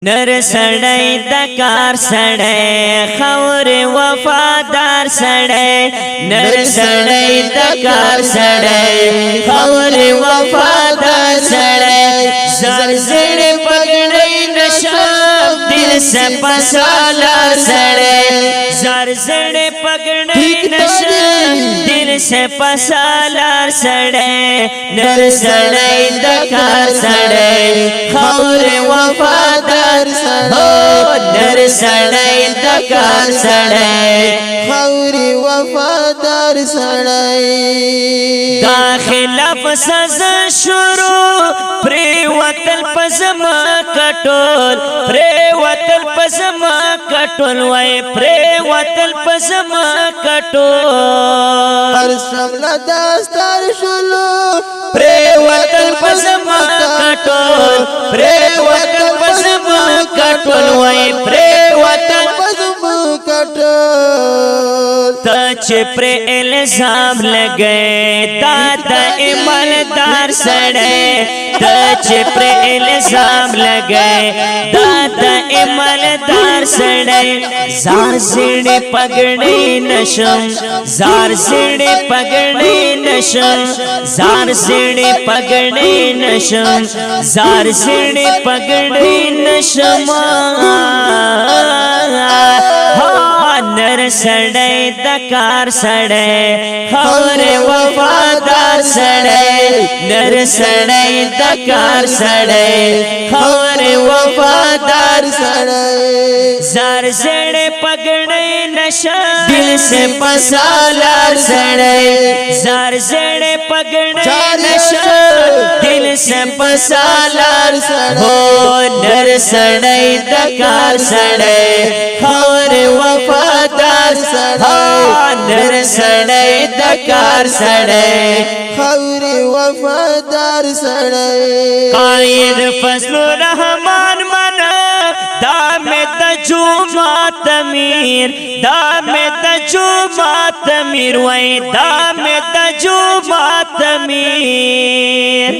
نر سړی د کار سړی خور وفادار سړی نر سړی د کار سړی خور وفادار سړی زر زړ پګړی نشم دل سے پسالار سړی زر زړ پګړی نشم دل سے پسالار سړی نر سړی د کار سړی خور وفادار نر سړی د کار سړی خوري وفادار سړی دا خلاف سزا شروع پری وتل پزما کټول پری وتل پزما کټول وای پری وتل پزما کټول هر شمله داستار شلو پری وتل پزما کټول پری وتل پزما کټول وای پری وتل پزما کټول تچ پر الزام لگے دادا ایماندار سڑے تچ پر الزام لگے دادا ایماندار سڑے زار زڑے پگڑے نشم زار زڑے پگڑے نشم زار زڑے پگڑے نشم زار زڑے پگڑے نشم نر سړی د کار سړی خور وفادار سړی نر سړی د کار سړی خور وفادار سړی زار زړ پګړی نشه دل سے پسالار سړی زار زړ پګړی نشه دل سے پسالار سړی هو نر سړی د کار سړی خور وفادار نر سړی د کار سړی خوري وفادار سړی قائد فضل الرحمن منا دا میں د جمعات امیر دا میں د جمعات امیر وای دا میں د جمعات امیر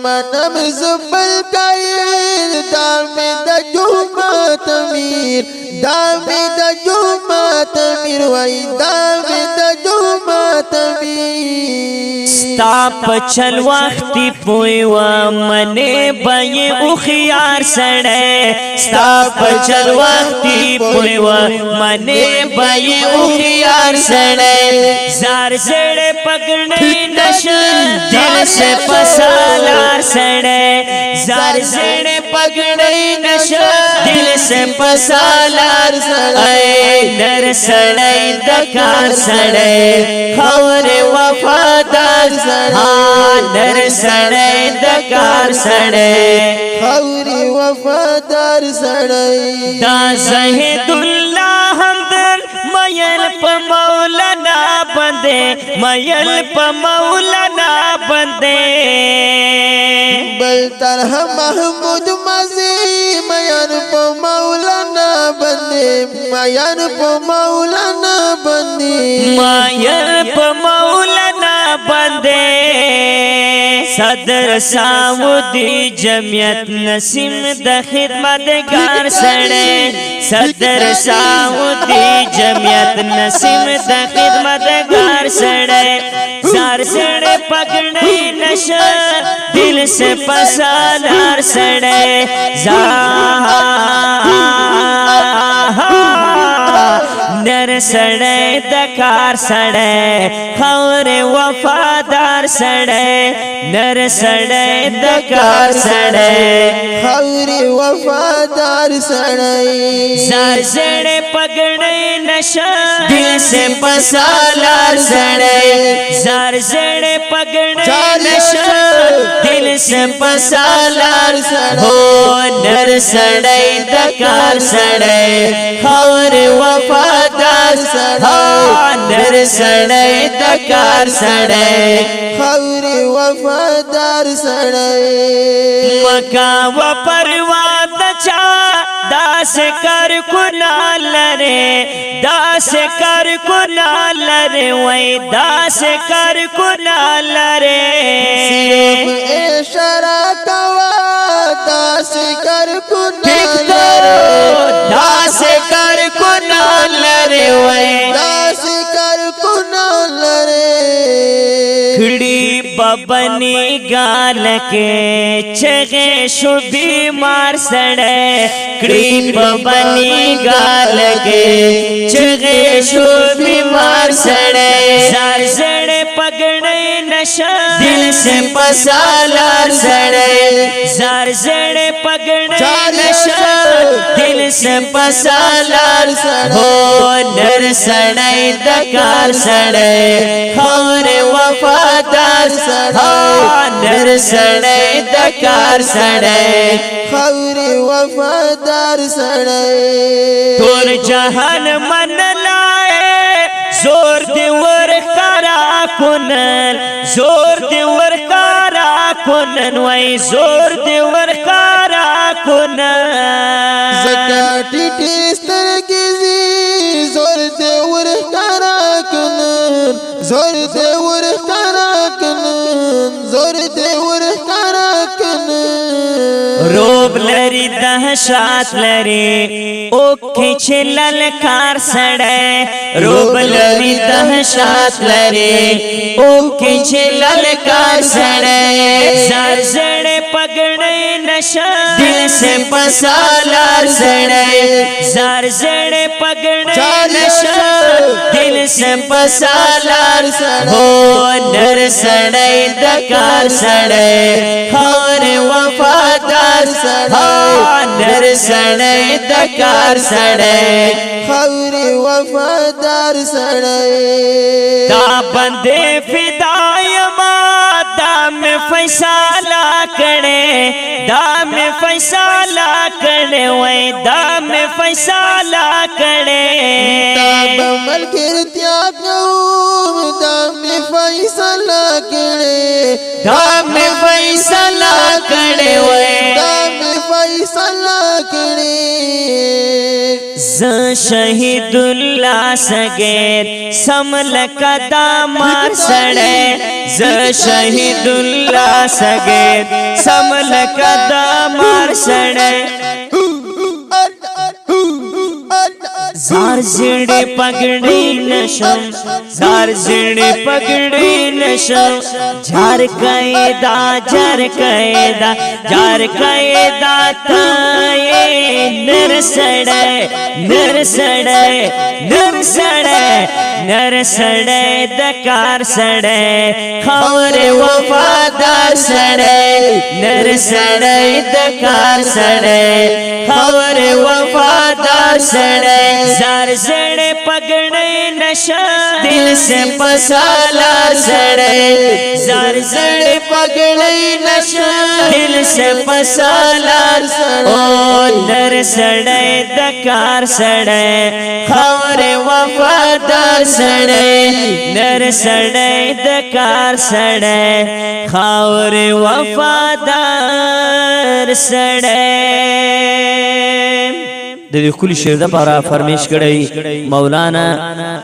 منم زبل قائد دا میں د جمعات امیر دا میں د جمعات امیر وای دا میں د جمعات امیر ستا پچل وقتی پوی و منے بای اخیار سڑے ستا پچل وقتی پوی و منے بای اخیار سڑے زار زڑ پگڑی نشن دل سے پسالار سڑے زار زڑ پگڑی نشن دل سے پسالار سڑے نر سڑے دکار سڑے خور وفادار نر سړی د کار سړی خوري وفادار سړی دا زهد الله همدر مایل په مولانا باندې مایل په مولانا باندې بل طرح محمود مزي مایان په مولانا باندې مایان په مولانا باندې مایل په مولانا باندې صدر سعودی جمعیت نسیم د خدمتگار سڑے صدر سعودی جمعیت نسیم د خدمتگار سڑے زار سڑے پگڑی نشا دل سے پسالار سڑے نر سڑے د کار سڑے خور وفادار سڑے نر سڑے د کار سڑے خوري وفادار سړی زار زڑ پگڑی نشا دل سے پسالار سڑے زار زڑ پگڑی نشا دل سے پسالار سڑے ہو نر سڑے د کار سڑے خور وفادار سڑے نر سڑے د کار سڑے خوري وفادار سړی مکا و پرواد چا داس کر کنا لرے داس کر کنا لرے وای داس کر کنا لرے صرف اشارہ کوا داس کر کنا لره وای داس کر کنا لره کڑی ببنی گال کے چغے شو بیمار سڑے کڑی ببنی گال کے چغے شو بیمار سڑے زار زڑے پگڑے نشا دل سے پسالار سڑے زار زڑے پگڑے نشا دل سے پسالار ہو نر سڑے دکار سڑے خور وفادار سڑے نر سڑے دکار سڑے خور وفادار سڑے تور جہان من لائے زور دی ورکارا کنن زور دی ورکارا کنن وای زور دی ورکارا کنن زکاتی ٹیستر گیزی زور دی ورکارا کنن زور دی ورکارا کنن زور دی ورکارا کنن روب لری دہشات لری اوکھی چلل کار سڑے روب لری دہشات لری اوکھی چلل کار سڑے زار زڑے پگڑے نشا دل سے پسالار سڑے زار زڑے پگڑے نشا دل سے پسالار ہو نر سڑے دکار سڑے خور وفادار نر سڑے دکار سڑے خور وفادار سڑے تا بندے فدای ما دام فیصلہ کڑے دام فیصلہ کڑے وے دام فیصلہ کڑے تاب ملک ارتیاب نوم دام فیصلہ کڑے دام فیصلہ کڑے وے دام فیصلہ کڑے ز شہید اللہ سگیر سمل کا مار سڑے ز شہید اللہ سگیر سمل کا مار سڑے زار زڑے پگڑی نشم زار زڑے پگڑی نشم جھار قیدا جھار قیدا جھار قیدا تائے نر سڑے نر سڑے نر سڑے نر سڑے دکار سڑے خور وفادار سڑے نر سڑے دکار سڑے خور وفادار سڑے زار زڑے پگڑے نشا دل سے پسالار سڑے زار زڑے پگڑے نشا دل سے پسالار او نر سڑے دکار سڑے خور وفادار سڑے نر سڑے دکار سڑے خور وفادار سڑے د دې کلی شعر د پاره فرمیش کړی مولانا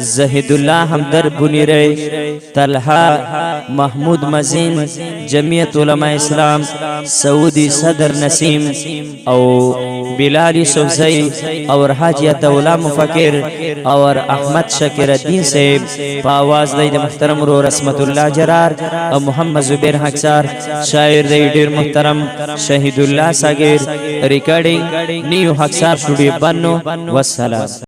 زهید الله همدر بنیری طلحه محمود مزین جمعیت علماء اسلام سعودی صدر نسیم او بلال صوفی اور حاجی دولا مفکر اور احمد شکر الدین صاحب په आवाज د محترم رو رسمت الله جرار او محمد زبیر حقصار شاعر د ډیر محترم شهید الله ساګر ریکارډینګ نیو حقصار سټوډیو بنو والسلام.